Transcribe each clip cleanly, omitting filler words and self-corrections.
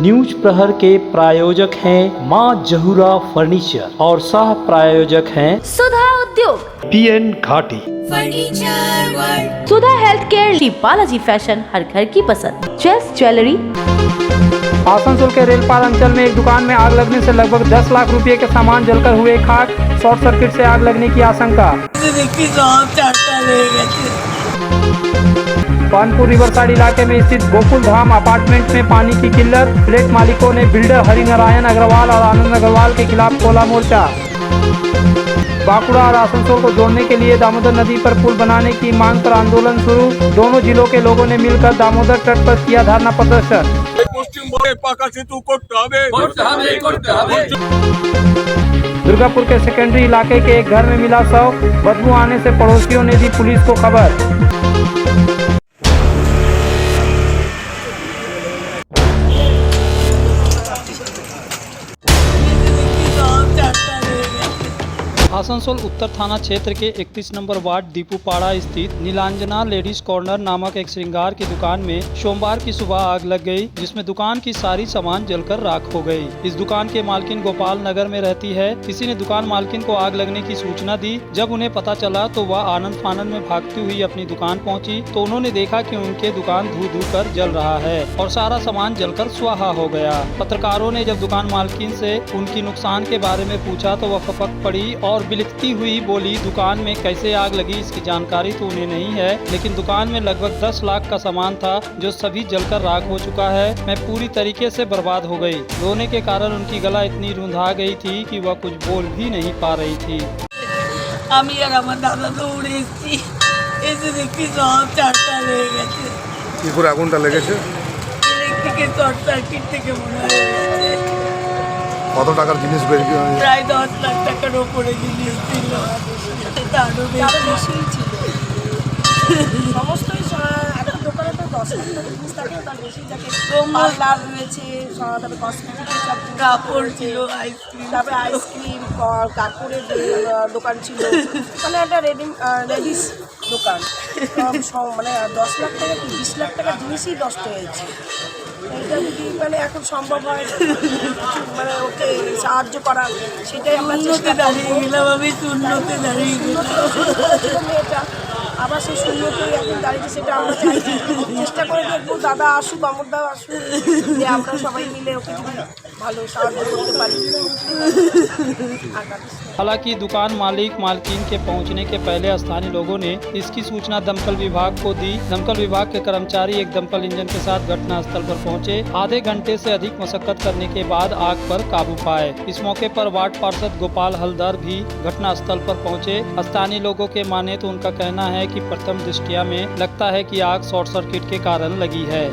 News प्रहर के प्रायोजक हैं मां जहूरा फर्नीचर और सह प्रायोजक हैं सुधा Udyog, PN Ghati, furniture world, Sudha health care, Shri Balaji fashion, हर घर की पसंद, चेस ज्वेलरी। आसनसोल के रेलपाल अंचल में एक दुकान में आग लगने से लगभग 10 लाख रुपए के सामान जलकर हुए खाक। शॉर्ट सर्किट से आग लगने की आशंका। कानपुर रिवरसाइड इलाके में स्थित गोकुल धाम अपार्टमेंट में पानी की किल्लत। फ्लैट मालिकों ने बिल्डर हरिनारायण अग्रवाल और आनंद अग्रवाल के खिलाफ खोला मोर्चा। बांकुड़ा और आसनसोल को जोड़ने के लिए दामोदर नदी पर पुल बनाने की मांग पर आंदोलन शुरू। दोनों जिलों के लोगों ने मिलकर दामोदर तट पर किया धरना प्रदर्शन। दुर्गापुर के सेकेंडरी इलाके के एक घर में मिला शव। बदबू आने से पड़ोसियों ने दी पुलिस को खबर। आसनसोल उत्तर थाना क्षेत्र के 31 नंबर वार्ड दीपूपाड़ा स्थित नीलांजना लेडीज कॉर्नर नामक एक श्रृंगार की दुकान में सोमवार की सुबह आग लग गई, जिसमें दुकान की सारी सामान जलकर राख हो गई। इस दुकान के मालकिन गोपाल नगर में रहती है। किसी ने दुकान मालकिन को आग लगने की सूचना दी। जब उन्हें पता चला तो वह आनंद फानंद में भागती हुई अपनी दुकान पहुंची तो उन्होंने देखा कि उनके दुकान धू धू कर जल रहा है और सारा सामान जलकर स्वाहा हो गया। पत्रकारों ने जब दुकान मालकिन से उनकी नुकसान के बारे में पूछा तो वह फपक पड़ी और बिलखती हुई बोली, दुकान में कैसे आग लगी इसकी जानकारी तो उन्हें नहीं है, लेकिन दुकान में लगभग 10 लाख का सामान था जो सभी जलकर राख हो चुका है। मैं पूरी तरीके से बर्बाद हो गई। रोने के कारण उनकी गला इतनी रुंधा गई थी कि वह कुछ बोल भी नहीं पा रही थी। আমি আর আমার দাদা দৌড়ে এসেছি, এসে দেখি সব চারটা লেগে গেছে। কি করে আগুনটা লেগেছে? ইলেকট্রিকের শর্ট সার্কিট থেকে মনে হয়েছে। কত টাকার জিনিস বেরিয়ে? প্রায় 10 লাখ টাকার ওপরে জিনিস ছিল, তারও বেশি ছিল। সমস্তই একটা দোকানে তো 10 লাখ টাকা জিনিস থাকে, তার বেশি থাকে। পার্লার রয়েছে, তারপরে কসমেটিকের সব কাপড় ছিল, আইসক্রিম, তারপরে আইসক্রিম, কাপড়ের দোকান ছিল, মানে একটা লেডিস দোকান। মানে 10 লাখ টাকা কি 20 লাখ টাকার জিনিসই নষ্ট হয়েছে। এইটা যদি মানে এখন সম্ভব হয় মানে ওকে সাহায্য করা, সেটাই আমরা চেষ্টা দাঁড়িয়ে গেলাম। আমি শূন্যতে দাঁড়িয়ে গেলাম। এটা আবার সেই শূন্যতেই এখন দাঁড়িয়ে, সেটা আমরা চাইছি। চেষ্টা করে দেখবো দাদা আসুক, অমরদা আসুক, যে আমরা সবাই মিলে ওকে ভালো সাহায্য করতে পারি। हालांकि दुकान मालिक मालकिन के पहुंचने के पहले स्थानीय लोगों ने इसकी सूचना दमकल विभाग को दी। दमकल विभाग के कर्मचारी एक दमकल इंजन के साथ घटना स्थल पर पहुंचे। आधे घंटे से अधिक मशक्कत करने के बाद आग पर काबू पाए। इस मौके पर वार्ड पार्षद गोपाल हलदर भी घटना स्थल पर पहुंचे। स्थानीय लोगों के माने तो उनका कहना है कि प्रथम दृष्टया में लगता है कि आग शॉर्ट सर्किट के कारण लगी है।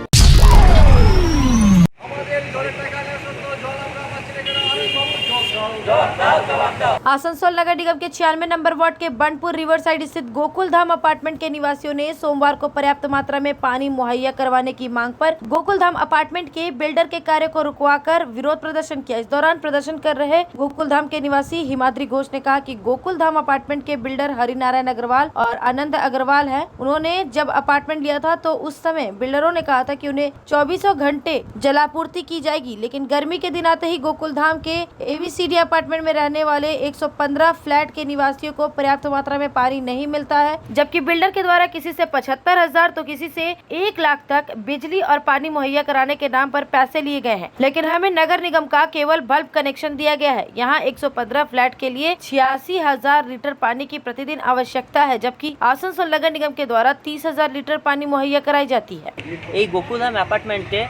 आसनसोल नगर निगम के 96 नंबर वार्ड के बंडपुर रिवर साइड स्थित गोकुल धाम अपार्टमेंट के निवासियों ने सोमवार को पर्याप्त मात्रा में पानी मुहैया करवाने की मांग पर गोकुल धाम अपार्टमेंट के बिल्डर के कार्य को रुकवाकर विरोध प्रदर्शन किया। इस दौरान प्रदर्शन कर रहे गोकुल धाम के निवासी हिमाद्री घोष ने कहा कि गोकुल धाम अपार्टमेंट के बिल्डर हरिनारायण अग्रवाल और आनंद अग्रवाल है। उन्होंने जब अपार्टमेंट लिया था तो उस समय बिल्डरों ने कहा था कि उन्हें 24 घंटे जलापूर्ति की जाएगी, लेकिन गर्मी के दिन आते ही गोकुल धाम के ABCD अपार्टमेंट में रहने वाले 115 फ्लैट के निवासियों को पर्याप्त मात्रा में पानी नहीं मिलता है, जबकि बिल्डर के द्वारा किसी से 75,000 तो किसी से 1 लाख तक बिजली और पानी मुहैया कराने के नाम पर पैसे लिए गए हैं, लेकिन हमें नगर निगम का केवल बल्ब कनेक्शन दिया गया है। यहाँ 115 फ्लैट के लिए 86,000 लीटर पानी की प्रतिदिन आवश्यकता है, जबकि आसनसोल नगर निगम के द्वारा 30,000 लीटर पानी मुहैया कराई जाती है। गोकुलधाम अपार्टमेंटे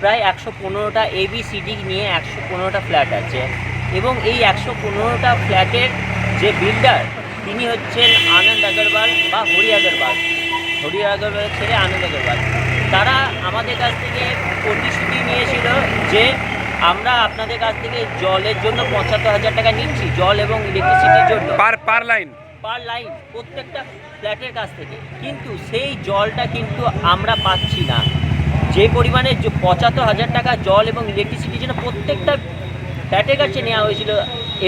प्राय 115টা ABCD নিয়ে 115টা ফ্ল্যাট আছে এবং এই 115টা ফ্ল্যাটের যে বিল্ডার তিনি হচ্ছেন আনন্দ আগরওয়াল বা হরি আগরওয়ালের ছেলে আনন্দ আগরওয়াল। তারা আমাদের কাছ থেকে প্রতিশ্রুতি নিয়েছিল যে আমরা আপনাদের কাছ থেকে জলের জন্য 75,000 টাকা নিচ্ছি, জল এবং ইলেকট্রিসিটির জন্য পার লাইন প্রত্যেকটা ফ্ল্যাটের কাছ থেকে, কিন্তু সেই জলটা কিন্তু আমরা পাচ্ছি না। যে পরিমাণে 75,000 টাকা জল এবং ইলেকট্রিসিটির জন্য প্রত্যেকটা ফ্ল্যাটের কাছে নেওয়া হয়েছিল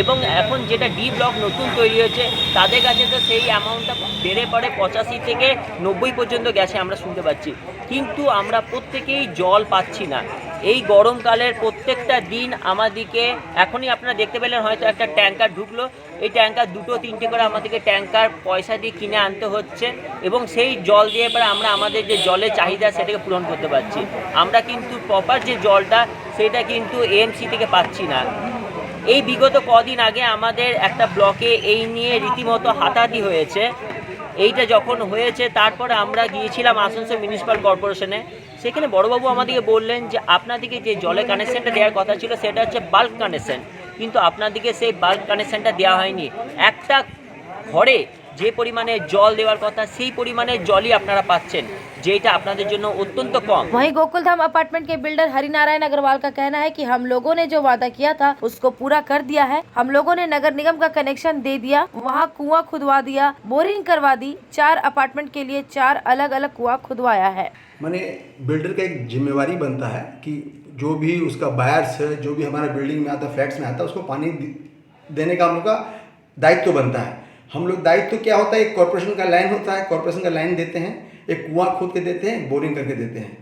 এবং এখন যেটা ডি ব্লক নতুন তৈরি হয়েছে তাদের কাছে তো সেই অ্যামাউন্টটা বেড়ে পড়ে 85 থেকে 90 পর্যন্ত গেছে আমরা শুনতে পাচ্ছি। কিন্তু আমরা প্রত্যেকেই জল পাচ্ছি না। এই গরমকালের প্রত্যেকটা দিন আমাদেরকে, এখনই আপনারা দেখতে পেলেন হয়তো একটা ট্যাঙ্কার ঢুকলো, এই ট্যাঙ্কার 2-3টে করে আমাদেরকে ট্যাঙ্কার পয়সা দিয়ে কিনে আনতে হচ্ছে এবং সেই জল দিয়ে পরে আমরা আমাদের যে জলের চাহিদা সেটাকে পূরণ করতে পারছি। আমরা কিন্তু প্রপার যে জলটা সেটা কিন্তু এএমসি থেকে পাচ্ছি না। এই বিগত কদিন আগে আমাদের একটা ব্লকে এই নিয়ে রীতিমতো হাতাহাতি হয়েছে। এইটা যখন হয়েছে তারপরে আমরা গিয়েছিলাম আসানসোল মিউনিসিপ্যাল কর্পোরেশনে। সেখানে বড়বাবু আমাদেরকে বললেন যে আপনাদেরকে যে জলের কানেকশানটা দেওয়ার কথা ছিল সেটা হচ্ছে বাল্ক কানেকশান, কিন্তু আপনাদেরকে সেই বাল্ক কানেকশানটা দেওয়া হয়নি। একটা ঘরে যে পরিমাণে জল দেওয়ার কথা সেই পরিমাণে জলই আপনারা পাচ্ছেন, যেটা আপনাদের জন্য অত্যন্ত কম। वहीं गोकुलधाम अपार्टमेंट के बिल्डर हरिनारायण अग्रवाल का कहना है कि हम लोगों ने जो वादा किया था उसको पूरा कर दिया है। हम लोगों ने नगर निगम का कनेक्शन दे दिया, वहाँ कुआं खुदवा दिया, बोरिंग करवा दी, 4 अपार्टमेंट के लिए 4 अलग अलग कुआं खुदवाया है। माने बिल्डर का एक जिम्मेवारी बनता है कि जो भी उसका बायर्स है, जो भी हमारा बिल्डिंग में आता है, फ्लैट्स में आता है, उसको पानी देने का हम लोग का दायित्व बनता है। हम लोग दायित्व क्या होता है, एक कॉर्पोरेशन का लाइन होता है, कॉर्पोरेशन का लाइन देते हैं, एक कुआं खोद के देते हैं, बोरिंग करके देते हैं।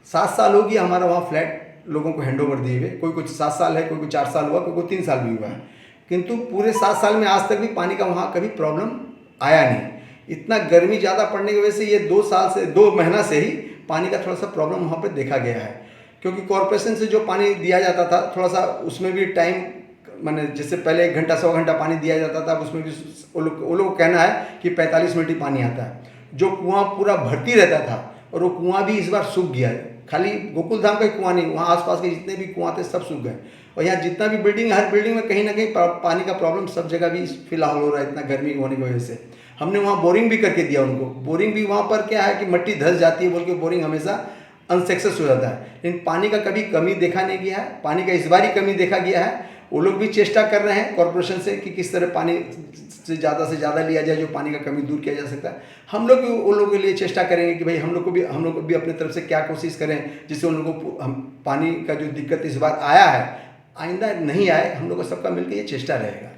7 साल हो गया हमारा वहाँ फ्लैट लोगों को हैंड ओवर दिए हुए, कोई कुछ 7 साल है, कोई को 4 साल हुआ, कोई को 3 साल भी हुआ है, किंतु पूरे 7 साल में आज तक भी पानी का वहाँ कभी प्रॉब्लम आया नहीं। इतना गर्मी ज़्यादा पड़ने की वजह से ये 2 महीना से ही पानी का थोड़ा सा प्रॉब्लम वहाँ पर देखा गया है, क्योंकि कॉर्पोरेशन से जो पानी दिया जाता था थोड़ा सा उसमें भी टाइम, मैंने जैसे पहले 1 घंटा 100 घंटा पानी दिया जाता था, उसमें भी वो लोग कहना है कि 45 मिनट ही पानी आता है। जो कुआं पूरा भर्ती रहता था और वो कुआं भी इस बार सूख गया है। खाली गोकुलधाम का कुआं नहीं, वहाँ आसपास के जितने भी कुआं थे सब सूख गए। और यहाँ जितना भी बिल्डिंग, हर बिल्डिंग में कहीं ना कहीं पानी का प्रॉब्लम सब जगह भी फिलहाल हो रहा है, इतना गर्मी होने की वजह से। हमने वहाँ बोरिंग भी करके दिया उनको। बोरिंग भी वहाँ पर क्या है कि मिट्टी धंस जाती है बोल के बोरिंग हमेशा अनसक्सेस हो जाता है, लेकिन पानी का कभी कमी देखा नहीं गया है। पानी का इस बार ही कमी देखा गया है। वो लोग भी चेष्टा कर रहे हैं कॉर्पोरेशन से कि किस तरह पानी से ज़्यादा लिया जाए, जो पानी का कमी दूर किया जा सकता है। हम लोग भी उन लोगों के लिए चेष्टा करेंगे कि भाई हम लोग को भी अपनी तरफ से क्या कोशिश करें जिससे उन लोगों को हम पानी का जो दिक्कत इस बार आया है आइंदा नहीं आए। हम लोग को सबका मिलकर ये चेष्टा रहेगा।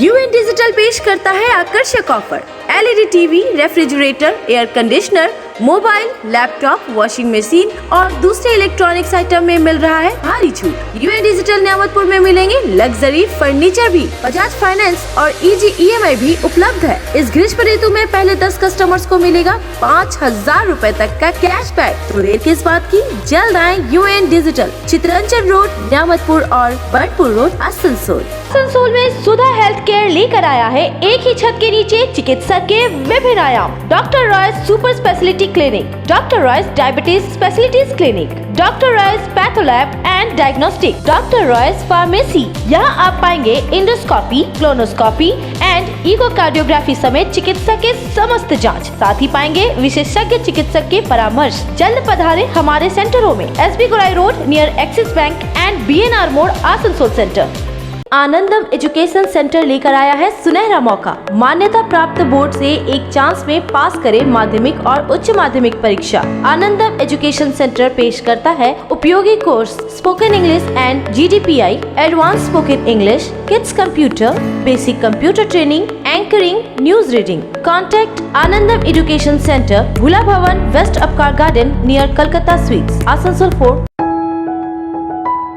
यूएन डिजिटल पेश करता है आकर्षक offer. LED TV, refrigerator, air conditioner, mobile, laptop, washing machine और दूसरे इलेक्ट्रॉनिक्स आइटम में मिल रहा है भारी छूट। यूएन डिजिटल न्यामतपुर में मिलेंगे लग्जरी फर्नीचर भी। बजाज फाइनेंस और इजी ईएमआई भी उपलब्ध है। इस ग्रीष्म ऋतु में पहले 10 कस्टमर्स को मिलेगा 5000 रूपए तक का कैशबैक। तो देर किस बात की, जल्द आए यूएन डिजिटल, चित्रंचन रोड, न्यामतपुर और बर्डपुर रोड, आसनसोल। आसनसोल में सुधा हेल्थ केयर लेकर आया है एक ही छत के नीचे चिकित्सा के विभिन्न आयाम। Doctor Royce super speciality clinic, doctor Royce diabetes specialities clinic, doctor Royce patholab and diagnostic, doctor Royce pharmacy. यहाँ आप पाएंगे इंडोस्कोपी, क्लोनोस्कोपी एंड इकोकार्डियोग्राफी समेत चिकित्सा के समस्त जांच। साथ ही पाएंगे विशेषज्ञ चिकित्सक के परामर्श। जल्द पधारे हमारे सेंटरों में SB Gorai road near axis bank and BNR मोड़, आसनसोल सेंटर। आनंदम एजुकेशन सेंटर लेकर आया है सुनहरा मौका। मान्यता प्राप्त बोर्ड से एक चांस में पास करें माध्यमिक और उच्च माध्यमिक परीक्षा। आनंदम एजुकेशन सेंटर पेश करता है उपयोगी course spoken English and GDPI, advance spoken English, kids computer, basic computer training, anchoring, news reading. Contact Anandam education centre, Bhula Bhavan, west Apcar garden near Calcutta sweets, Asansol 4।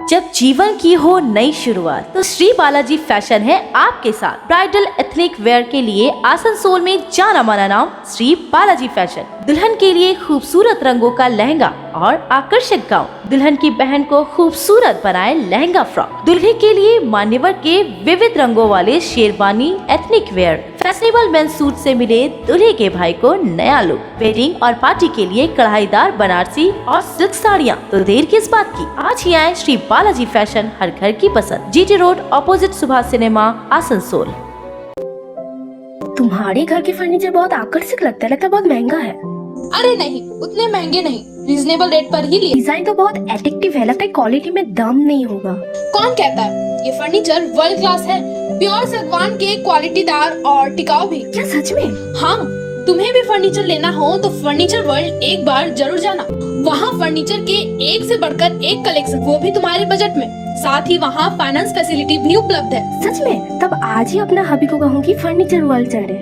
जब जीवन की हो नई शुरुआत तो श्री बालाजी फैशन है आपके साथ। ब्राइडल एथनिक वेयर के लिए आसनसोल में जाना माना नाम श्री बालाजी फैशन। दुल्हन के लिए खूबसूरत रंगों का लहंगा और आकर्षक गाउन, दुल्हन की बहन को खूबसूरत बनाए लहंगा फ्रॉक, दुल्हे के लिए मान्यवर के विविध रंगों वाले sherwani ethnic wear, fashionable men's suit से मिले दूल्हे के भाई को नया लुक, वेडिंग और पार्टी के लिए कढ़ाईदार बनारसी और सिल्क साड़ियाँ। तो देर किस बात की, आज ही आए श्री बालाजी फैशन, हर घर की पसंद, GT road opposite Subhash cinema, Asansol. तुम्हारे घर के फर्नीचर बहुत आकर्षक लगता है बहुत महंगा है। अरे नहीं, उतने महंगे नहीं, रीजनेबल रेट पर ही लिए। डिजाइन तो बहुत एट्रैक्टिव है, लगता है क्वालिटी में दम नहीं होगा। कौन कहता है, ये फर्नीचर वर्ल्ड क्लास है, प्योर सागवान के, क्वालिटीदार और टिकाऊ भी। क्या सच में? हाँ, तुम्हें भी फर्नीचर लेना हो तो फर्नीचर वर्ल्ड एक बार जरूर जाना। वहाँ फर्नीचर के एक से बढ़कर एक कलेक्शन, वो भी तुम्हारे बजट में। साथ ही वहाँ फाइनेंस फैसिलिटी भी उपलब्ध है। सच में? तब आज ही अपना हबी को कहूँगी फर्नीचर वर्ल्ड चले।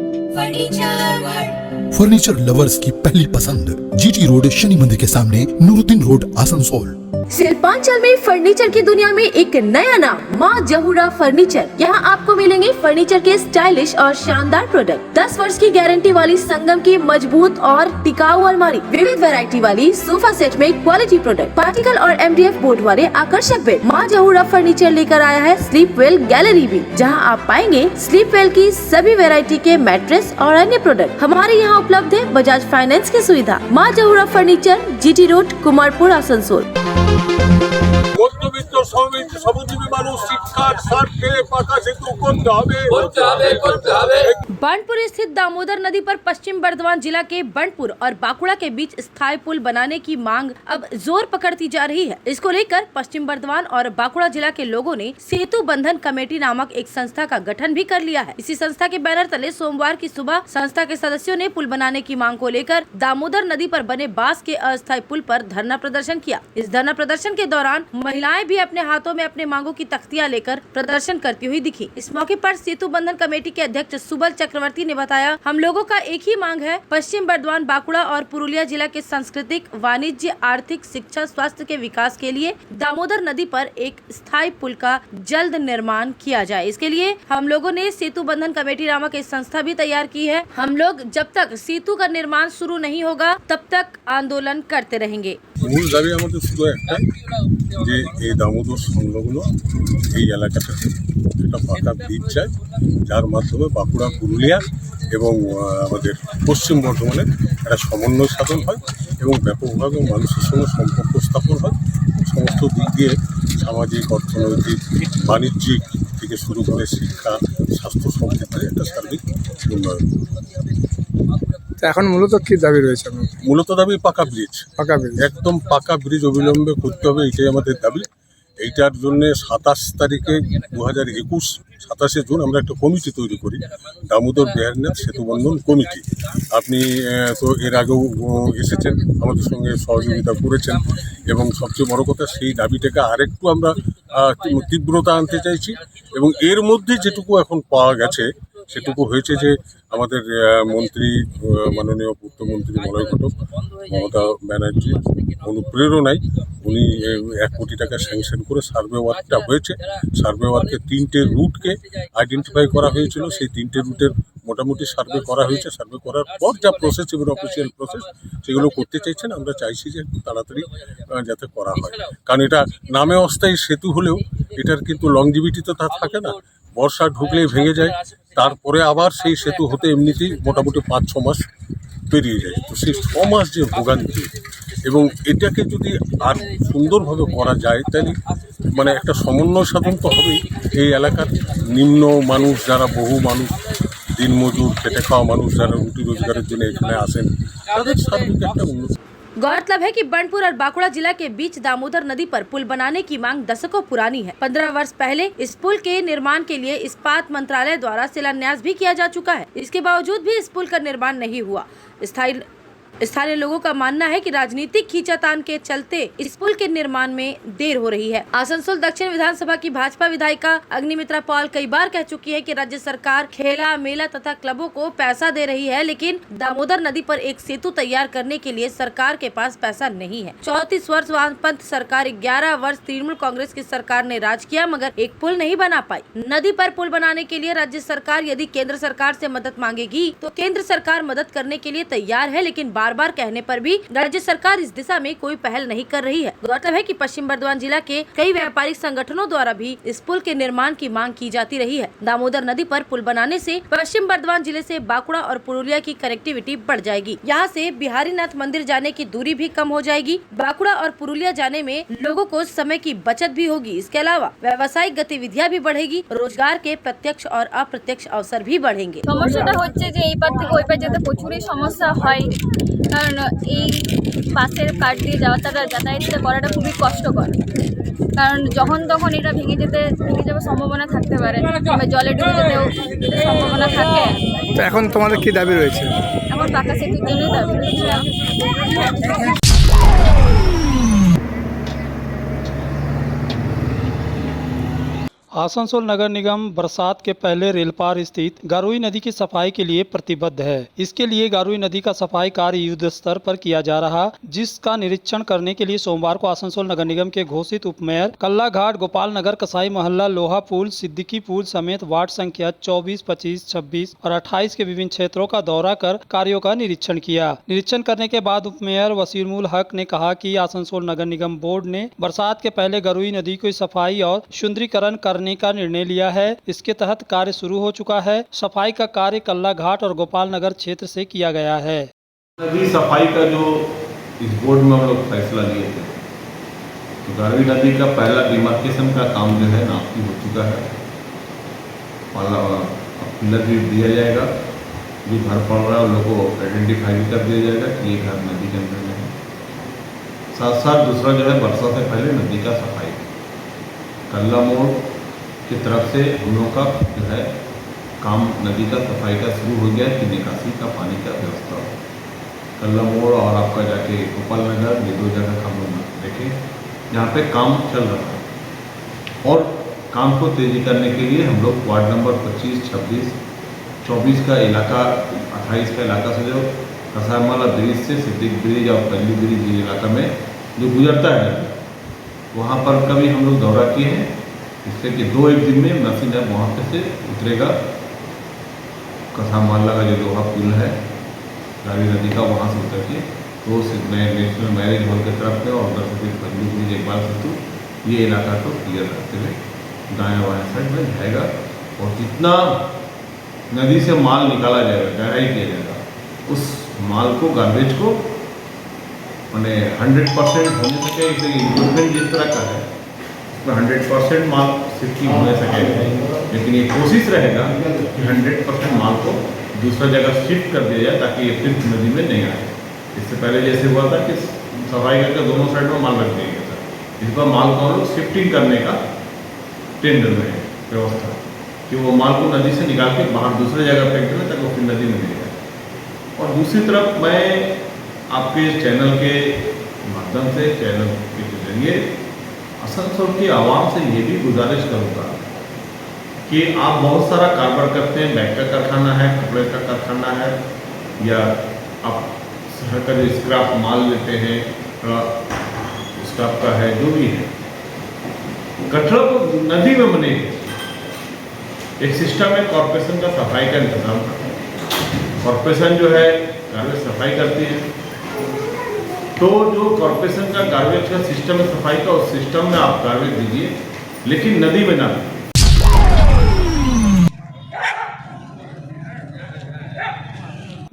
फर्नीचर लवर्स की पहली पसंद, जीटी रोड, शनि मंदिर के सामने, नूरुद्दीन रोड, आसनसोल। शिल्पांचल में फर्नीचर की दुनिया में एक नया नाम, माँ जहूरा फर्नीचर। यहाँ आपको मिलेंगे फर्नीचर के स्टाइलिश और शानदार प्रोडक्ट। 10 वर्ष की गारंटी वाली संगम की मजबूत और टिकाऊ अलमारी, विविध वैरायटी वाली सोफा सेट में क्वालिटी प्रोडक्ट, पार्टिकल और MDF बोर्ड वाले आकर्षक बेड। माँ जहूरा फर्नीचर लेकर आया है स्लीप वेल गैलरी भी, जहाँ आप पाएंगे स्लीप वेल की सभी वैरायटी के मैट्रेस और अन्य प्रोडक्ट। हमारे यहाँ उपलब्ध है बजाज फाइनेंस की सुविधा। Maa Jahura furniture, GT road, Kumarpur, Asansol. মধ্যবিত্ত শ্রমজীবী মানুষ শিক্ষার স্বার্থে পাকা সেতু করতে হবে। बांडपुर स्थित दामोदर नदी पर पश्चिम बर्धमान जिला के बांडपुर और बाकुड़ा के बीच स्थायी पुल बनाने की मांग अब जोर पकड़ती जा रही है। इसको लेकर पश्चिम बर्धमान और बाकुड़ा जिला के लोगों ने सेतु बंधन कमेटी नामक एक संस्था का गठन भी कर लिया है। इसी संस्था के बैनर तले सोमवार की सुबह संस्था के सदस्यों ने पुल बनाने की मांग को लेकर दामोदर नदी पर बने बांस के अस्थायी पुल पर धरना प्रदर्शन किया। इस धरना प्रदर्शन के दौरान महिलाएं भी अपने हाथों में अपने मांगों की तख्तियां लेकर प्रदर्शन करती हुई दिखी। इस मौके पर सेतु बंधन कमेटी के अध्यक्ष सुबल चक्रवर्ती ने बताया, हम लोगों का एक ही मांग है, पश्चिम बर्धमान, बाकुड़ा और पुरुलिया जिला के सांस्कृतिक, वाणिज्य, आर्थिक, शिक्षा, स्वास्थ्य के विकास के लिए दामोदर नदी पर एक स्थायी पुल का जल्द निर्माण किया जाए। इसके लिए हम लोगों ने सेतु बंधन कमेटी नामक एक संस्था भी तैयार की है। हम लोग जब तक सेतु का निर्माण शुरू नहीं होगा तब तक आंदोलन करते रहेंगे। মূল দাবি আমাদের শুধু একটাই, যে এই দামোদর সংলগ্ন এই এলাকাটাতে একটা পাকা ব্রিজ চাই, যার মাধ্যমে বাঁকুড়া, পুরুলিয়া এবং আমাদের পশ্চিম বর্ধমানের একটা সমন্বয় সাধন হয় এবং ব্যাপকভাবে মানুষের সঙ্গে সম্পর্ক স্থাপন হয়। সমস্ত দিক দিয়ে সামাজিক, অর্থনৈতিক, বাণিজ্যিক থেকে শুরু করে শিক্ষা, স্বাস্থ্য সমৃদ্ধির একটা সার্বিক উন্নয়ন। এখন মূলত কি দাবি রয়েছে আপনার? মূলত দাবি পাকা ব্রিজ, একদম পাকা ব্রিজ অবিলম্বে করতে হবে, এটাই আমাদের দাবি। এইটার জন্য 27 তারিখে 2021 27শে জুন আমরা একটা কমিটি তৈরি করি, দামোদর বিহারীনাথ সেতু বন্ধন কমিটি। আপনি তো এর আগেও এসেছেন, আমাদের সঙ্গে সহযোগিতা করেছেন এবং সবচেয়ে বড় কথা সেই দাবিটাকে আরেকটু আমরা তীব্রতা আনতে চাইছি এবং এর মধ্যে যেটুকু এখন পাওয়া গেছে সেটুকু হয়েছে যে আমাদের মন্ত্রী, মাননীয় পূর্তমন্ত্রী মলয় ঘটক, মমতা ব্যানার্জি অনুপ্রেরণায় উনি 1 কোটি টাকা স্যাংশন করে সার্ভে ওয়ার্কটা হয়েছে। সার্ভে ওয়ার্কে 3টে রুটকে আইডেন্টিফাই করা হয়েছিল, সেই 3টে রুটের মোটামুটি সার্ভে করা হয়েছে। সার্ভে করার পর যা প্রসেস এবং অফিসিয়াল প্রসেস সেগুলো করতে চাইছেন, আমরা চাইছি যে একটু তাড়াতাড়ি যাতে করা হয়, কারণ এটা নামে অস্থায়ী সেতু হলেও এটার কিন্তু লংজিভিটি তো তা থাকে না, বর্ষা ঢুকলেই ভেঙে যায়, তারপরে আবার সেই সেতু হতে এমনিতেই মোটামুটি 5-6 মাস পেরিয়ে যায়। তো সেই 6 মাস যে ভোগান্তি, এবং এটাকে যদি আর সুন্দরভাবে করা যায় তাহলে মানে একটা সমন্বয় সাধন তো হবেই। এই এলাকার নিম্ন মানুষ যারা, বহু মানুষ, দিনমজুর, খেটে খাওয়া মানুষ যারা রুটি রোজগারের জন্য এখানে আসেন, তাদের সার্বিক একটা উন্নতি। गौरतलब है कि बांडपुर और बाकुड़ा जिला के बीच दामोदर नदी पर पुल बनाने की मांग दशकों पुरानी है। 15 वर्ष पहले इस पुल के निर्माण के लिए इस्पात मंत्रालय द्वारा शिलान्यास भी किया जा चुका है। इसके बावजूद भी इस पुल का निर्माण नहीं हुआ। स्थानीय लोगों का मानना है कि राजनीतिक खींचातान के चलते इस पुल के निर्माण में देर हो रही है। आसनसोल दक्षिण विधानसभा की भाजपा विधायिका अग्निमित्रा पॉल कई बार कह चुकी है कि राज्य सरकार खेला, मेला तथा क्लबों को पैसा दे रही है, लेकिन दामोदर नदी पर एक सेतु तैयार करने के लिए सरकार के पास पैसा नहीं है। 34 वर्ष वामपंथ सरकार, 11 वर्ष तृणमूल कांग्रेस की सरकार ने राज किया, मगर एक पुल नहीं बना पाई। नदी पर पुल बनाने के लिए राज्य सरकार यदि केंद्र सरकार से मदद मांगेगी तो केंद्र सरकार मदद करने के लिए तैयार है, लेकिन बार बार कहने पर भी राज्य सरकार इस दिशा में कोई पहल नहीं कर रही है। गौरतलब है कि पश्चिम बर्धमान जिला के कई व्यापारिक संगठनों द्वारा भी इस पुल के निर्माण की मांग की जाती रही है। दामोदर नदी पर पुल बनाने से पश्चिम बर्धमान जिले से बाकुड़ा और पुरुलिया की कनेक्टिविटी बढ़ जाएगी। यहाँ से बिहारीनाथ मंदिर जाने की दूरी भी कम हो जाएगी। बाकुड़ा और पुरुलिया जाने में लोगों को समय की बचत भी होगी। इसके अलावा व्यावसायिक गतिविधियाँ भी बढ़ेगी, रोजगार के प्रत्यक्ष और अप्रत्यक्ष अवसर भी बढ़ेंगे। সমস্যাটা হচ্ছে যে এই পার থেকে ওই পার যেতে প্রচুরই সমস্যা হয়, কারণ এই পাশের কাট দিয়ে যাতায়াতটা করাটা খুবই কষ্টকর, কারণ যখন তখন এটা ভেঙে যাওয়ার সম্ভাবনা থাকতে পারে, জলে ডুবে যেতেও সম্ভাবনা থাকে। তো এখন তোমাদের কি দাবি রয়েছে? এখন পাকা সেতুর জন্যই দাবি রয়েছে। आसनसोल नगर निगम बरसात के पहले रेल पार स्थित गारुई नदी की सफाई के लिए प्रतिबद्ध है। इसके लिए गारुई नदी का सफाई कार्य युद्ध स्तर पर किया जा रहा, जिसका निरीक्षण करने के लिए सोमवार को आसनसोल नगर निगम के घोषित उपमेयर कल्ला घाट, गोपाल नगर, कसाई मोहल्ला, लोहा पुल, सिद्दीकी पुल समेत वार्ड संख्या 24, 25, 26 और 28 के विभिन्न क्षेत्रों का दौरा कर कार्यों का निरीक्षण किया। निरीक्षण करने के बाद उपमेयर वसीमुल हक ने कहा कि आसनसोल नगर निगम बोर्ड ने बरसात के पहले गारुई नदी की सफाई और सुंदरीकरण करने का निर्णय लिया है। इसके तहत कार्य शुरू हो चुका है। सफाई का कार्य कल्ला घाट और गोपाल नगर क्षेत्र से किया गया है। नदी सफाई का जो इस बोर्ड में हम लोग फैसला लिए थे, तो गारुई नदी का पहला डिमार्केशन का काम जो है नापी हो चुका है। पिलर भी दिया जाएगा, जो घर पड़ रहा है उन लोगों को आइडेंटिफाई कर दिया जाएगा कि ये घर नदी के अंदर में है। साथ साथ दूसरा जो है वर्षा से पहले नदी का सफाई कल्ला मोड़ की तरफ से हम लोग का जो है काम नदी का सफाई का शुरू हो गया कि निकासी का पानी का व्यवस्था हो। कल्ला मोड़ और आपका जाके गोपाल नगर, ये 2 जगह हम लोग देखें जहाँ पे काम चल रहा है। और काम को तेज़ी करने के लिए हम लोग वार्ड नंबर 25, 26, 24 का इलाका, 28 का इलाका से जो कसाईमाला ब्रिज से सिद्दीक ब्रिज और पल्ली ब्रिज इलाका में जो गुजरता है, वहाँ पर कभी हम लोग दौरा किए हैं। इससे कि 2-1 दिन में मशीन है वहाँ पे से उतरेगा। कसाईमाला का जो लोहा पुल है गारुई नदी का, वहाँ से उतर के तो नेशनल मैरिज हॉल की तरफ में और उधर से फिर पल्ली ब्रिज इकबाल सेतु, ये इलाका को क्लियर करते हुए दाएँ बाएँ साइड में जाएगा। और जितना नदी से माल निकाला जाएगा, गहराई किया जाएगा, उस माल को, गार्बेज को मैंने 100% होने सके। इम्प्रूवमेंट जिस तरह का है उसमें 100% माल शिफ्टिंग होने सके, लेकिन ये कोशिश रहेगा कि 100% माल को दूसरा जगह शिफ्ट कर दिया जाए ताकि ये फिर नदी में नहीं आए। इससे पहले जैसे हुआ था कि सफाई करके दोनों साइड में माल रख दिया गया था। इस बार माल को हम लोग शिफ्टिंग करने का टेंडर में है व्यवस्था कि वो माल को नदी से निकाल के बाहर दूसरे जगह फेंक देना ताकि वो फिर नदी में नहीं जाए। और दूसरी तरफ मैं आपके चैनल के माध्यम से, चैनल के जरिए आसनसोल की आवाम से ये भी गुजारिश करूँगा कि आप बहुत सारा कारोबार करते हैं, बैग का कारखाना है, कपड़े का कारखाना है, या आप शहर का जो स्क्रैप माल लेते हैं, स्क्रैप का है, जो भी है, कचरा को नदी में बने एक सिस्टम है कॉर्पोरेशन का सफाई का इंतजाम करता है। कॉर्पोरेशन जो है गार्बेज सफाई करती है, तो जो कॉर्पोरेशन का गार्बेज का सिस्टम है सफाई का, उस सिस्टम में आप गार्बेज दीजिए, लेकिन नदी में ना दीजिए।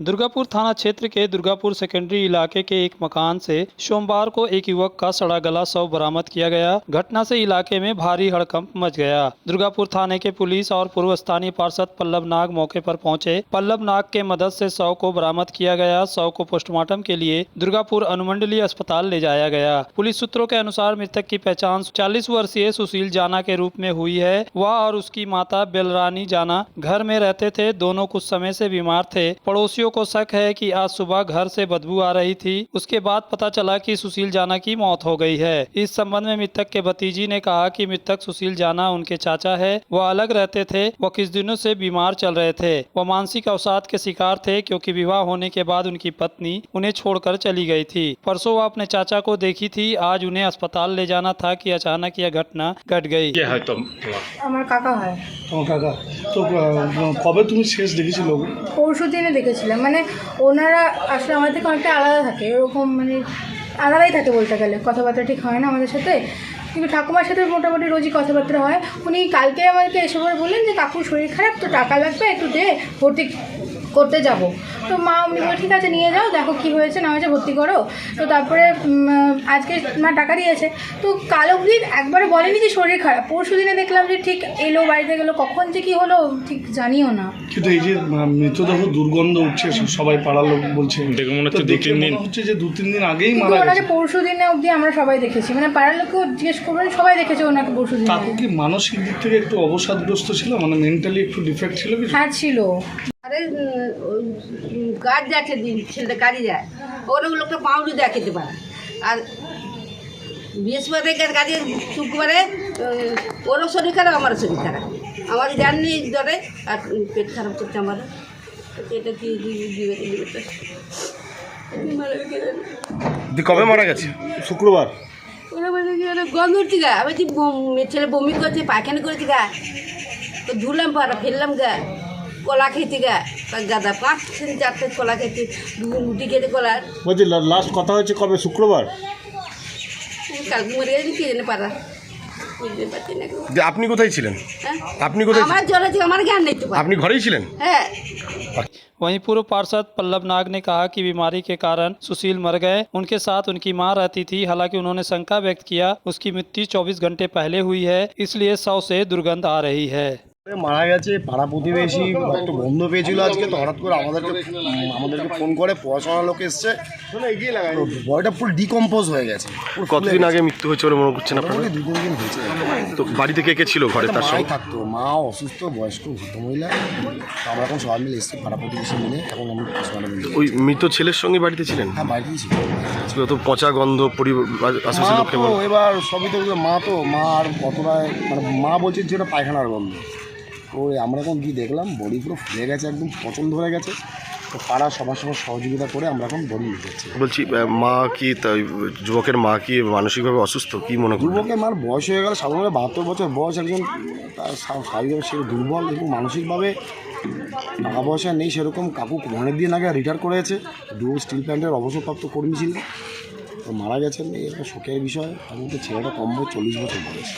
दुर्गापुर थाना क्षेत्र के दुर्गापुर सेकेंडरी इलाके के एक मकान से सोमवार को एक युवक का सड़ा गला शव बरामद किया गया। घटना से इलाके में भारी हड़कंप मच गया। दुर्गापुर थाने के पुलिस और पूर्व स्थानीय पार्षद पल्लव नाग मौके पर पहुंचे। पल्लव नाग के मदद से शव को बरामद किया गया। शव को पोस्टमार्टम के लिए दुर्गापुर अनुमंडलीय अस्पताल ले जाया गया। पुलिस सूत्रों के अनुसार मृतक की पहचान 40 वर्षीय सुशील जाना के रूप में हुई है। वह और उसकी माता बेलरानी जाना घर में रहते थे। दोनों कुछ समय से बीमार थे। पड़ोसियों को शक है कि आज सुबह घर से बदबू आ रही थी। उसके बाद पता चला कि सुशील जाना की मौत हो गई है। इस संबंध में मृतक के भतीजी ने कहा कि मृतक सुशील जाना उनके चाचा है। वह अलग रहते थे। वह कुछ दिनों से बीमार चल रहे थे। वह मानसिक अवसाद के शिकार थे क्योंकि विवाह होने के बाद उनकी पत्नी उन्हें छोड़कर चली गई थी। परसों वह अपने चाचा को देखी थी। आज उन्हें अस्पताल ले जाना था कि अचानक यह घटना घट गई। আমার কাকা হয়। তোমার কাকা তো কবে তুমি শেষ দেখেছিল? পরশু দিনে দেখেছিলাম। মানে ওনারা আসলে আমাদের থেকে অনেকটা আলাদা থাকে, এরকম মানে আলাদাই থাকে বলতে গেলে। কথাবার্তা ঠিক হয় না আমাদের সাথে, কিন্তু ঠাকুমার সাথে মোটামুটি রোজই কথাবার্তা হয়। উনি কালকে আমাকে এসে পরে বললেন যে কাকুর শরীর খারাপ, তো টাকা লাগবে, একটু দে, ভর্তি করতে যাব। তো মা উনি বলে ঠিক আছে নিয়ে যাও, দেখো কী হয়েছে না হয়েছে, ভর্তি করো। তো তারপরে আজকে মা টাকা দিয়েছে। তো কাল অবধি একবারে বলেনি যে শরীর খারাপ। পরশু দিনে দেখলাম যে ঠিক এলো, বাড়িতে গেলো, কখন যে কী হলো ঠিক জানিও না। কিন্তু এই যে মৃতদেহ দুর্গন্ধ উঠছে, সবাই পাড়ার লোক বলছে, দেখে মনে হচ্ছে যে 2-3 দিন আগেই মারা গেছে। ওনাকে পরশু দিনে অবধি আমরা সবাই দেখেছি, মানে পাড়ার লোককেও জিজ্ঞেস করবেন, সবাই দেখেছে ওনাকে পরশু দিনে। কাকু কি মানসিক দিক থেকে একটু অবসাদগ্রস্ত ছিল, মানে মেন্টালি একটু ডিফেক্ট ছিল কি? হ্যাঁ ছিল। আরে কাজ যাচ্ছে, দিন ছেলেটা কাজে যায়, ওরা লোকটা পাউডি দেওয়া খেতে পারে। আর বৃহস্পতিবার কাজে শুক্রবারে ওরও শরীর খারাপ, আমারও শরীর খারাপ, আমার জ্ঞান নেই জ্বরে আর পেট খারাপ করছে আমার। এটা কি কবে মারা গেছে? শুক্রবার। ওরা মানে গন্ধ উঠছে গা, আমি ছেলে বমি করছে, পায়খানা করেছে গা, তো ধুলাম পাড়া ফেললাম গা, কলা খেতে গা গাদা 5-4 কলা খেতে, রুটি খেতে কলার। বলছি লাস্ট কথা হয়েছে কবে? শুক্রবার। কালকে মরে গেছে, কে জানে পারা, বুঝতে পারছি না। আপনি কোথায় ছিলেন? হ্যাঁ? আপনি কোথায়? আমার জ্বর আছে, আমার জ্ঞান নেই তো। আপনি ঘরেই ছিলেন? হ্যাঁ। वहीं पूर्व पार्षद पल्लव नाग ने कहा कि बीमारी के कारण सुशील मर गए। उनके साथ उनकी मां रहती थी। हालांकि उन्होंने शंका व्यक्त किया उसकी मृत्यु 24 घंटे पहले हुई है, इसलिए शव से दुर्गंध आ रही है। মারা গেছে, পাড়া প্রতিবেশী একটু গন্ধ পেয়েছিল আজকে, তো হঠাৎ করে আমাদেরকে ফোন করে, পড়াশোনার লোক এসছে, বডিটা পুরো ডিকম্পোজ হয়ে গেছে। কতদিন আগে মৃত্যু হয়েছে বলে মনে করছেন আপনার? 2-3 দিন হয়েছে। তো বাড়িতে কে কে ছিল ঘরে? তার সঙ্গে থাকতো মা, অসুস্থ বয়স্ক ভদ্রমহিলা। তো আমরা এখন সবাই মিলে এসেছি, পাড়া প্রতিবেশী মিলে। এখন আমরা ওই মৃত ছেলের সঙ্গে বাড়িতে ছিলেন? হ্যাঁ, বাড়িতেই ছিল। তো পচা গন্ধ আশেপাশের লোককে বলে। এবার সবই তো মা আর কতটা, মানে মা বলছে যেটা পায়খানার গন্ধ। তো আমরা এখন গিয়ে দেখলাম বডি পুরো ফুলে গেছে, একদম পচন ধরে গেছে। তো পাড়া সবার সহযোগিতা করে আমরা এখন বডি নিয়ে যাচ্ছি। বলছি মা কি, যুবকের মা কি মানসিকভাবে অসুস্থ? কি মনে করেন? যুবকের মার বয়স হয়ে গেল, সাধারণত 72 বছর বয়স। একজন তার শারীরিকভাবে সে দুর্বল এবং মানসিকভাবে টাকা পয়সা নেই সেরকম। কাকু অনেক দিন আগে রিটায়ার করেছে, স্টিল প্ল্যান্টের অবসরপ্রাপ্ত কর্মী ছিলেন। তো মারা গেছেন, এটা শোকের বিষয়। আমাদের ছেলেটা কম বয়স, 40 বছর বয়স।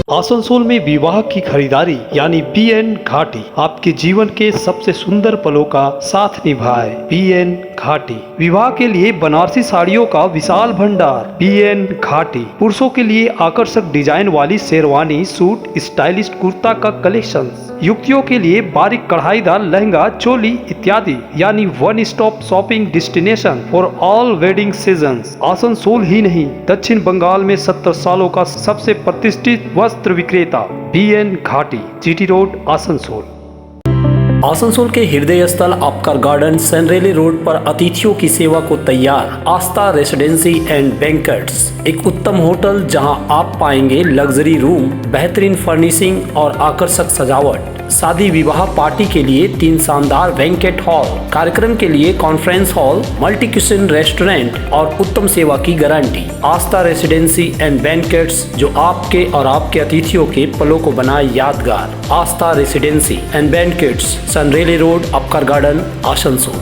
आसनसोल में विवाह की खरीदारी यानी BN घाटी आपके जीवन के सबसे सुंदर पलों का साथ निभाए। BN घाटी विवाह के लिए बनारसी साड़ियों का विशाल भंडार। BN घाटी पुरुषों के लिए आकर्षक डिजाइन वाली शेरवानी, सूट, स्टाइलिश कुर्ता का कलेक्शन, युवतियों के लिए बारीक कढ़ाईदार लहंगा, चोली इत्यादि, यानी one stop shopping destination for all wedding seasons. Asansol ही नहीं, दक्षिण बंगाल में 70 सालों का सबसे प्रतिष्ठित वस्त्र विक्रेता BN घाटी, GT रोड, आसनसोल। आसनसोल के हृदय स्थल आपका गार्डन सनरेली रोड पर अतिथियों की सेवा को तैयार आस्था रेसिडेंसी एंड बैंक्वेट्स, एक उत्तम होटल जहां आप पाएंगे लग्जरी रूम, बेहतरीन फर्निशिंग और आकर्षक सजावट। शादी विवाह पार्टी के लिए 3 शानदार बैंकेट हॉल, कार्यक्रम के लिए conference hall, multi kitchen restaurant और उत्तम सेवा की गारंटी। आस्था रेसिडेंसी एंड बैंकेट्स, जो आपके और आपके अतिथियों के पलों को बनाए यादगार। Aastha residency and banquets, Senraleigh road, Apcar garden, Asansol.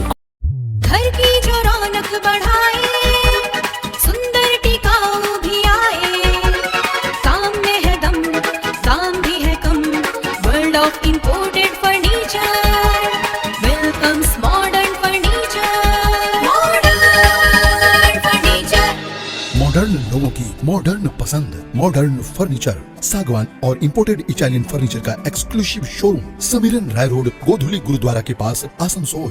घर की जो रौनक बढ़ाए, सुंदर टिकाऊ भी आए, सामने है दम, दाम भी है कम, world of imported furniture, welcomes modern furniture, modern furniture. Modern लोगों की मॉडर्न पसंद, मॉडर्न फर्नीचर, सागवान और इंपोर्टेड इटालियन फर्नीचर का exclusive showroom, Samiran Roy road, Godhuli gurudwara के पास, आसनसोल।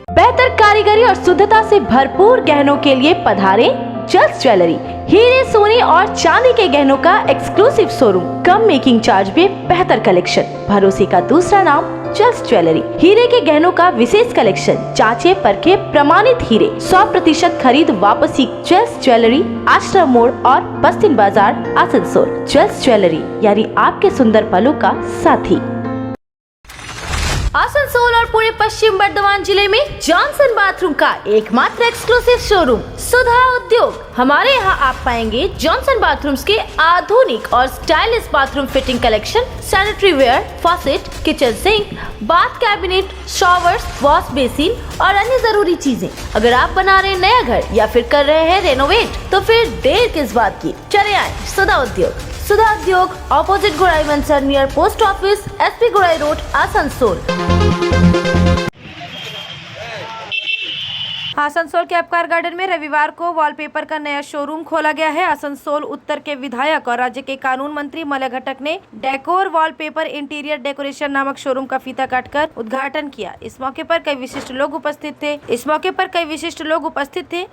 बेहतर कारीगरी और शुद्धता से भरपूर गहनों के लिए पधारे जल्स ज्वेलरी। हीरे, सोने और चांदी के गहनों का एक्सक्लूसिव शोरूम, कम मेकिंग चार्ज में बेहतर कलेक्शन, भरोसे का दूसरा नाम जल्स ज्वेलरी। हीरे के गहनों का विशेष कलेक्शन, जांचे परखे प्रमाणित हीरे, 100% खरीद वापसी। जल्स ज्वेलरी, आश्रम मोड़ और बस्तिन बाजार, आसनसोल। जल्स ज्वेलरी यानी आपके सुंदर पलों का साथी। आसनसोल और पूरे पश्चिम बर्धमान जिले में जॉनसन बाथरूम का एकमात्र एक्सक्लूसिव शोरूम सुधा उद्योग। हमारे यहाँ आप पाएंगे जॉनसन बाथरूम्स के आधुनिक और stylish bathroom fitting collection, sanitary wear, faucet, kitchen sink, bath cabinet, showers, wash basin और अन्य जरूरी चीजें। अगर आप बना रहे हैं नया घर या फिर कर रहे हैं रेनोवेट, तो फिर देर किस बात की, चले आए सुधा उद्योग। सुधा उद्योग ऑपोजिट गुराई वंसर नियर पोस्ट ऑफिस, SP गुराई रोड, आसनसोल। आसनसोल के अपकार गार्डन में रविवार को वॉलपेपर का नया शोरूम खोला गया है। आसनसोल उत्तर के विधायक और राज्य के कानून मंत्री मलय घटक ने डेकोर वॉलपेपर इंटीरियर डेकोरेशन नामक शोरूम का फीता काटकर उद्घाटन किया। इस मौके पर कई विशिष्ट लोग उपस्थित थे।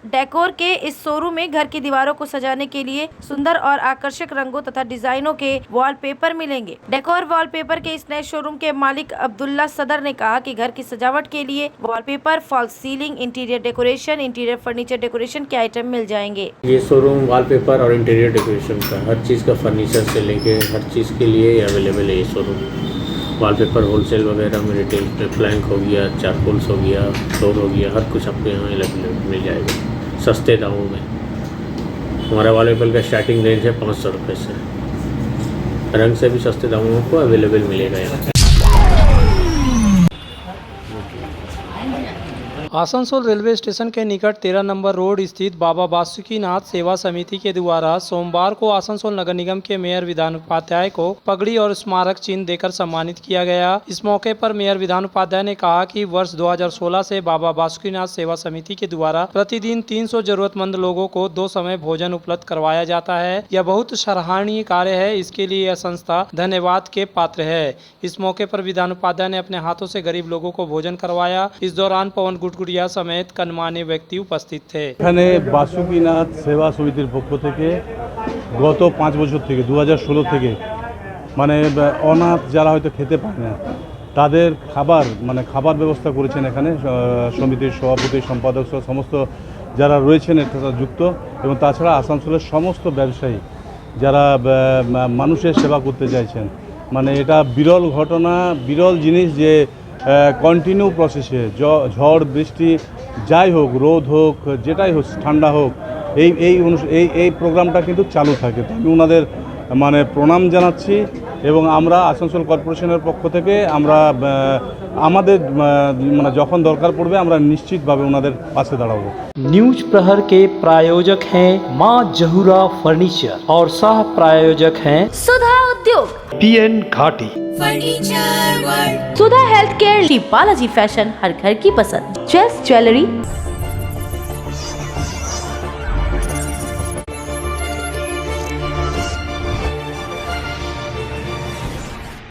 डेकोर के इस शोरूम में घर की दीवारों को सजाने के लिए सुंदर और आकर्षक रंगों तथा डिजाइनों के वॉलपेपर मिलेंगे। डेकोर वॉलपेपर के इस नए शोरूम के मालिक अब्दुल्ला सदर ने कहा कि घर की सजावट के लिए wallpaper, false ceiling, interior decoration, interior furniture decoration के आइटम मिल जाएंगे। ये शोरूम वॉलपेपर और इंटीरियर डेकोरेशन का हर चीज़ का फर्नीचर से लेके हर चीज़ के लिए अवेलेबल है ये शोरूम। वॉलपेपर होलसेल वगैरह में रिटेल प्लैंक हो गया, चारकोल्स हो गया, फ्लोर हो गया, हर कुछ आपको यहाँ अवेलेबल मिल जाएगा सस्ते दामों में। हमारा वॉलपेपर का स्टार्टिंग रेंज है 500 रुपये से। रंग से भी सस्ते दामों में आपको अवेलेबल मिलेगा यहाँ। आसनसोल रेलवे स्टेशन के निकट 13 नंबर रोड स्थित बाबा बासुकीनाथ सेवा समिति के द्वारा सोमवार को आसनसोल नगर निगम के मेयर विधान उपाध्याय को पगड़ी और स्मारक चिन्ह देकर सम्मानित किया गया। इस मौके पर मेयर विधान उपाध्याय ने कहा कि वर्ष 2016 से बाबा बासुकीनाथ सेवा समिति के द्वारा प्रतिदिन 300 जरूरतमंद लोगों को 2 समय भोजन उपलब्ध करवाया जाता है। यह बहुत सराहनीय कार्य है, इसके लिए यह संस्था धन्यवाद के पात्र है। इस मौके पर विधान उपाध्याय ने अपने हाथों से गरीब लोगों को भोजन करवाया। इस दौरान पवन गुड़गुड़िया समेत गणमान्य व्यक्ति उपस्थित थे। এখানে বাসুকিনাথ সেবা সমিতির পক্ষ থেকে গত 5 বছর থেকে 2016 থেকে মানে অনাথ যারা হয়তো খেতে পায় না তাদের খাবার ব্যবস্থা করেছেন এখানে সমিতির সভাপতি, সম্পাদক সহ সমস্ত যারা রয়েছেন এর সাথে যুক্ত, এবং তাছাড়া আসানসোলের সমস্ত ব্যবসায়ী যারা মানুষের সেবা করতে চাইছেন। মানে এটা বিরল ঘটনা, বিরল জিনিস যে কন্টিনিউ প্রসেসে ঝড় বৃষ্টি যাই হোক, রোদ হোক, যেটাই হোক, ঠান্ডা হোক, এই প্রোগ্রামটা কিন্তু চালু থাকে। তো আমি ওনাদের মানে প্রণাম জানাচ্ছি এবং আমরা আসানসোল কর্পোরেশনের পক্ষ থেকে আমরা আমাদের মানে যখন দরকার পড়বে আমরা নিশ্চিতভাবে ওনাদের পাশে দাঁড়াবো। न्यूज प्रहर के प्रायोजक हैं मां जहूरा फर्नीचर और सह प्रायोजक हैं सुधा उद्योग, PN घाटी, सुधा हेल्थ केयर, बालाजी फैशन, हर घर की पसंद, ज्वेलरी,